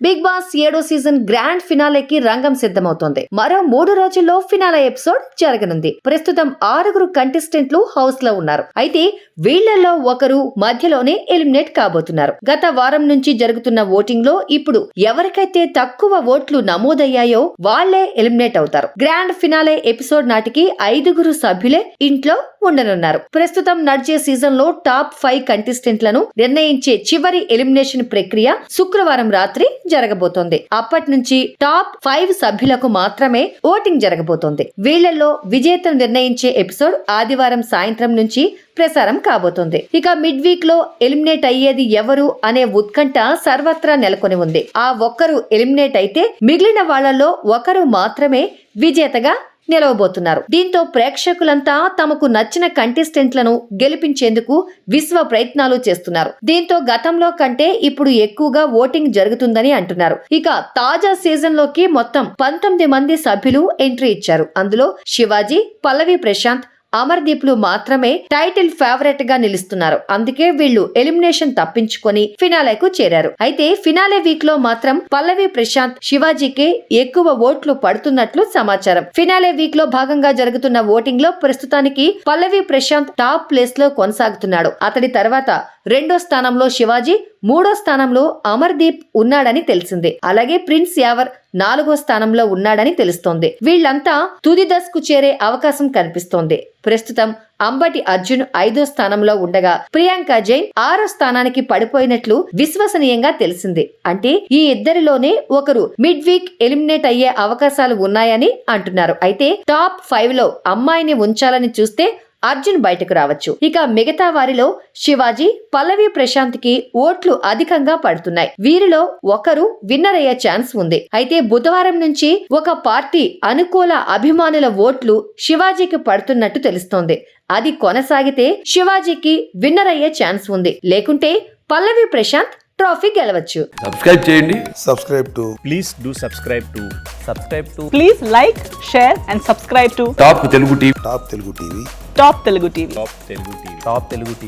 Big boss 7వ season grand ఫినాలేకి రంగం సిద్ధమవుతోంది. మరో 3 రోజుల్లో ఫినాలే ఎపిసోడ్ జరగనుంది. ప్రస్తుతం 6 కంటెస్టెంట్లు హౌస్ లో ఉన్నారు. అయితే వీళ్లలో ఒకరు మధ్యలోనే ఎలిమినేట్ కాబోతున్నారు. గత వారం నుంచి జరుగుతున్న ఓటింగ్ లో ఇప్పుడు ఎవరికైతే తక్కువ ఓట్లు నమోదయ్యాయో వాళ్లే ఎలిమినేట్ అవుతారు. గ్రాండ్ ఫినాలే ఎపిసోడ్ నాటికి 5 సభ్యులే ఇంట్లో ఉండనున్నారు. ప్రస్తుతం నడిచే సీజన్ లో టాప్ 5 కంటెస్టెంట్లను నిర్ణయించే చివరి ఎలిమినేషన్ ప్రక్రియ శుక్రవారం రాత్రి జరగబోతోంది. అప్పటి నుంచి టాప్ 5 సభ్యులకు మాత్రమే ఓటింగ్ జరగబోతోంది. వీళ్లలో విజేతను నిర్ణయించే ఎపిసోడ్ ఆదివారం సాయంత్రం నుంచి ప్రసారం కాబోతోంది. ఇక మిడ్ వీక్ లో ఎలిమినేట్ అయ్యేది ఎవరు అనే ఉత్కంఠ సర్వత్రా నెలకొని ఉంది. ఆ ఒక్కరు ఎలిమినేట్ అయితే మిగిలిన వాళ్లలో ఒకరు మాత్రమే విజేతగా నిలవబోతున్నారు. దీంతో ప్రేక్షకులంతా తమకు నచ్చిన కంటెస్టెంట్లను గెలిపించేందుకు విశ్వ ప్రయత్నాలు చేస్తున్నారు. దీంతో గతంలో కంటే ఇప్పుడు ఎక్కువగా ఓటింగ్ జరుగుతుందని అంటున్నారు. ఇక తాజా సీజన్ లోకి మొత్తం 19 మంది సభ్యులు ఎంట్రీ ఇచ్చారు. అందులో శివాజీ, పల్లవి ప్రశాంత్, అమర్దీప్ లు మాత్రమే టైటిల్ ఫేవరెట్ గా నిలుస్తున్నారు. అందుకే వీళ్లు ఎలిమినేషన్ తప్పించుకొని ఫినాలేకు చేరారు. అయితే ఫినాలే వీక్ లో మాత్రం పల్లవి ప్రశాంత్, శివాజీకే ఎక్కువ ఓట్లు పడుతున్నట్లు సమాచారం. ఫినాలే వీక్ లో భాగంగా జరుగుతున్న ఓటింగ్ లో ప్రస్తుతానికి పల్లవి ప్రశాంత్ టాప్ ప్లేస్ లో కొనసాగుతున్నాడు. అతడి తర్వాత 2వ స్థానంలో శివాజీ, 3వ స్థానంలో అమర్దీప్ ఉన్నాడని తెలిసింది. అలాగే ప్రిన్స్ యావర్ 4వ స్థానంలో ఉన్నాడని తెలుస్తోంది. వీళ్లంతా తుది దశకు చేరే అవకాశం కనిపిస్తోంది. ప్రస్తుతం అంబటి అర్జున్ 5వ స్థానంలో ఉండగా ప్రియాంక జైన్ 6వ స్థానానికి పడిపోయినట్లు విశ్వసనీయంగా తెలిసింది. అంటే ఈ ఇద్దరిలోనే ఒకరు మిడ్ వీక్ ఎలిమినేట్ అయ్యే అవకాశాలు ఉన్నాయని అంటున్నారు. అయితే టాప్ 5 లో అమ్మాయిని ఉంచాలని చూస్తే అర్జున్ బయటకు రావచ్చు. ఇక మిగతా వారిలో శివాజీ, పల్లవి ప్రశాంత్ కి ఓట్లు అధికంగా పడుతున్నాయి. వీరిలో ఒకరు విన్నర్ అయ్యే ఛాన్స్ ఉంది. అయితే బుధవారం నుంచి ఒక పార్టీ అనుకూల అభిమానుల ఓట్లు శివాజీకి పడుతున్నట్టు తెలుస్తోంది. అది కొనసాగితే శివాజీకి విన్నర్ అయ్యే ఛాన్స్ ఉంది. లేకుంటే పల్లవి ప్రశాంత్ ట్రోఫీ గెలవచ్చు. సబ్స్క్రైబ్ చేయండి. Please do subscribe to Please like, share and subscribe to top Telugu TV. Top Telugu TV. Top Telugu TV.